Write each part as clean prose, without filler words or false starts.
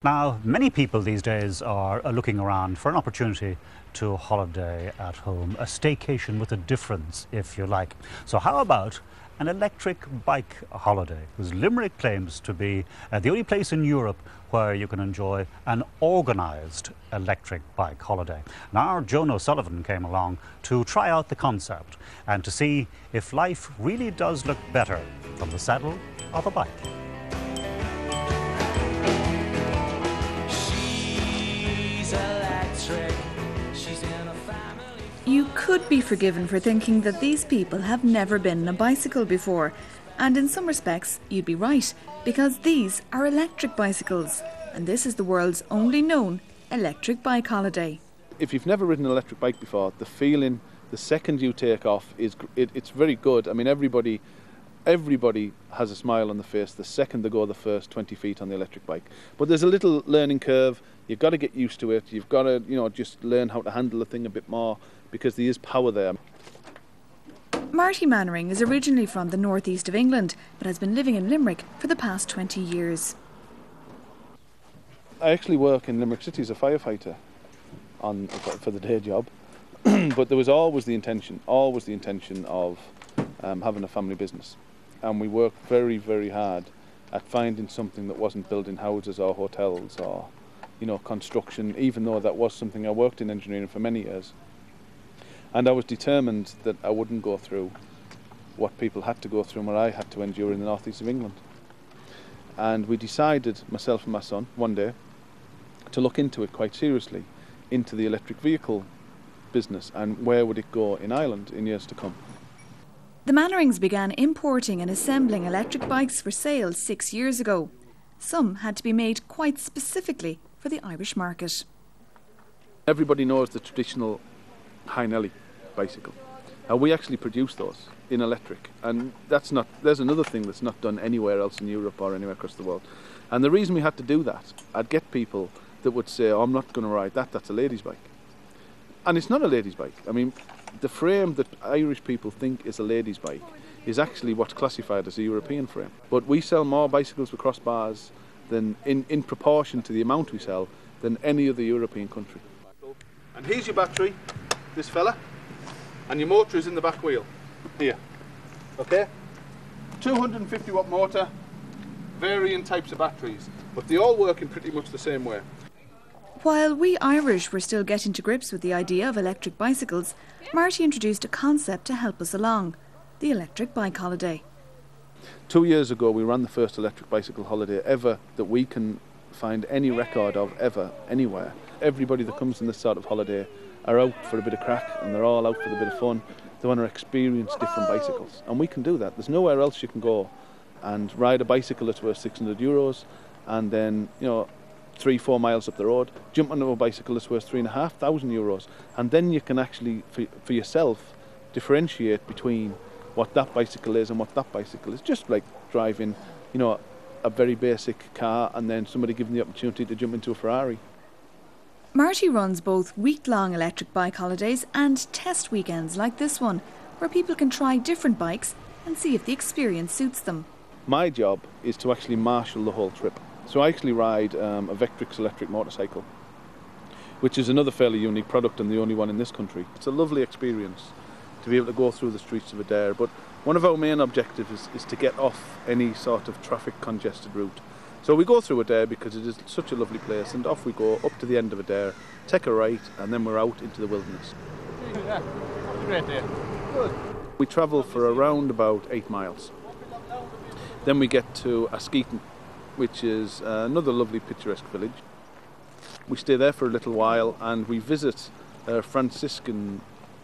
Now, many people these days are looking around for an opportunity to holiday at home, a staycation with a difference, if you like. So how about an electric bike holiday? Because Limerick claims to be the only place in Europe where you can enjoy an organised electric bike holiday. Now, our Joan O'Sullivan came along to try out the concept and to see if life really does look better from the saddle of a bike. You could be forgiven for thinking that these people have never been on a bicycle before. And in some respects, you'd be right, because these are electric bicycles. And this is the world's only known electric bike holiday. If you've never ridden an electric bike before, the feeling the second you take off it's very good. I mean, everybody has a smile on the face the second they go the first 20 feet on the electric bike. But there's a little learning curve. You've got to get used to it. You've got to, just learn how to handle the thing a bit more, because there is power there. Marty Mannering is originally from the northeast of England, but has been living in Limerick for the past 20 years. I actually work in Limerick City as a firefighter for the day job. But there was always the intention of having a family business. And we worked very, very hard at finding something that wasn't building houses or hotels or, construction, even though that was something I worked in engineering for many years. And I was determined that I wouldn't go through what people had to go through and what I had to endure in the northeast of England. And we decided, myself and my son, one day, to look into it quite seriously, into the electric vehicle business and where would it go in Ireland in years to come. The Mannerings began importing and assembling electric bikes for sale 6 years ago. Some had to be made quite specifically for the Irish market. Everybody knows the traditional High Nelly bicycle. We actually produce those in electric, and there's another thing that's not done anywhere else in Europe or anywhere across the world. And the reason we had to do that, I'd get people that would say, I'm not going to ride that's a lady's bike. And it's not a lady's bike. I mean, the frame that Irish people think is a lady's bike is actually what's classified as a European frame. But we sell more bicycles with crossbars than in proportion to the amount we sell than any other European country. And here's your battery, this fella, and your motor is in the back wheel, here, okay? 250 watt motor, varying types of batteries, but they all work in pretty much the same way. While we Irish were still getting to grips with the idea of electric bicycles, Marty introduced a concept to help us along, the electric bike holiday. 2 years ago we ran the first electric bicycle holiday ever that we can find any record of ever, anywhere. Everybody that comes on this sort of holiday are out for a bit of crack, and they're all out for a bit of fun. They want to experience different bicycles, and we can do that. There's nowhere else you can go and ride a bicycle that's worth €600 and then, 3-4 miles up the road, jump onto a bicycle that's worth €3,500, and then you can actually, for yourself, differentiate between what that bicycle is and what that bicycle is. Just like driving, a very basic car and then somebody giving the opportunity to jump into a Ferrari. Marty runs both week-long electric bike holidays and test weekends like this one, where people can try different bikes and see if the experience suits them. My job is to actually marshal the whole trip. So I actually ride a Vectrix electric motorcycle, which is another fairly unique product and the only one in this country. It's a lovely experience to be able to go through the streets of Adair, but one of our main objectives is to get off any sort of traffic congested route. So we go through Adair because it is such a lovely place, and off we go up to the end of Adair, take a right, and then we're out into the wilderness. Yeah, it was a great day. Good. We travel for around about 8 miles. Then we get to Askeaton, which is another lovely picturesque village. We stay there for a little while and we visit a Franciscan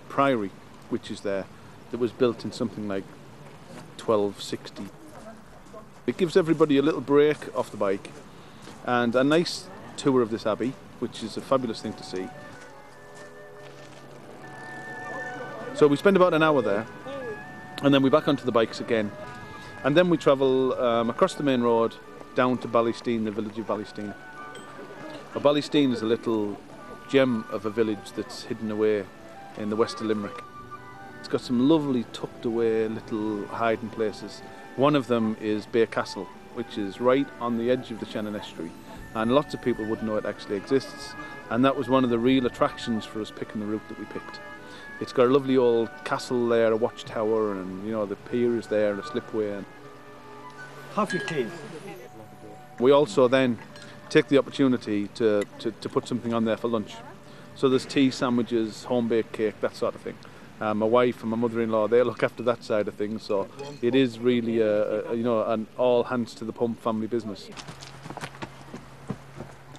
priory, which is there, that was built in something like 1260. It gives everybody a little break off the bike and a nice tour of this abbey, which is a fabulous thing to see. So we spend about an hour there, and then we're back onto the bikes again. And then we travel across the main road down to Ballysteen, the village of Ballysteen. Ballysteen is a little gem of a village that's hidden away in the west of Limerick. It's got some lovely tucked away little hiding places. One of them is Bay Castle, which is right on the edge of the Shannon Estuary. and lots of people wouldn't know it actually exists. And that was one of the real attractions for us picking the route that we picked. It's got a lovely old castle there, a watchtower, and the pier is there, and a slipway. And coffee, please. we also then take the opportunity to put something on there for lunch. So there's tea, sandwiches, home-baked cake, that sort of thing. My wife and my mother-in-law, they look after that side of things, so it is really an all hands to the pump family business.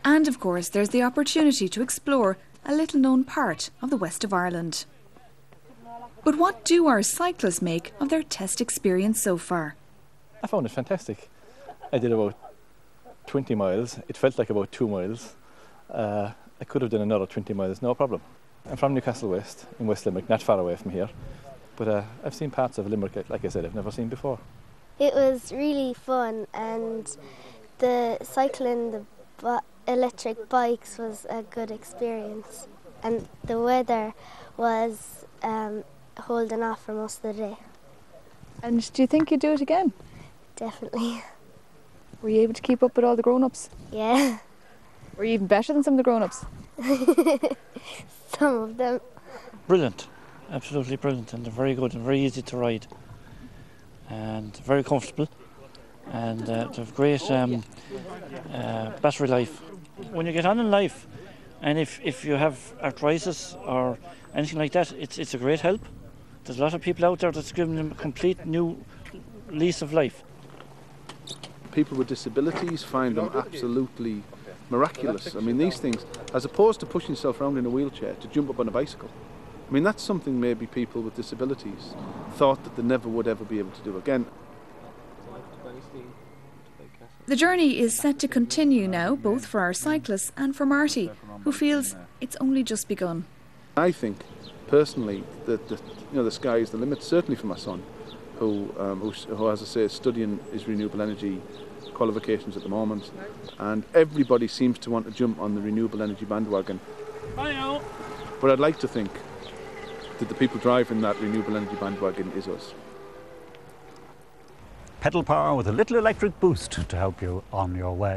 And of course there's the opportunity to explore a little known part of the west of Ireland. But what do our cyclists make of their test experience so far? I found it fantastic. I did about 20 miles. It felt like about 2 miles. I could have done another 20 miles, no problem. I'm from Newcastle West, in West Limerick, not far away from here. But I've seen parts of Limerick, like I said, I've never seen before. It was really fun, and the cycling the electric bikes was a good experience. And the weather was holding off for most of the day. And do you think you'd do it again? Definitely. Were you able to keep up with all the grown-ups? Yeah. Were you even better than some of the grown-ups? Some of them. Brilliant, absolutely brilliant, and they're very good and very easy to ride, and very comfortable, and they have great battery life. When you get on in life, and if you have arthritis or anything like that, it's a great help. There's a lot of people out there that's giving them a complete new lease of life. People with disabilities find them absolutely miraculous. I mean, these things, as opposed to pushing yourself around in a wheelchair, to jump up on a bicycle. I mean, that's something maybe people with disabilities thought that they never would ever be able to do again. The journey is set to continue now, both for our cyclists and for Marty, who feels it's only just begun. I think, personally, that the sky is the limit, certainly for my son, who, as I say, is studying his renewable energy qualifications at the moment, and everybody seems to want to jump on the renewable energy bandwagon. But I'd like to think that the people driving that renewable energy bandwagon is us. Pedal power with a little electric boost to help you on your way.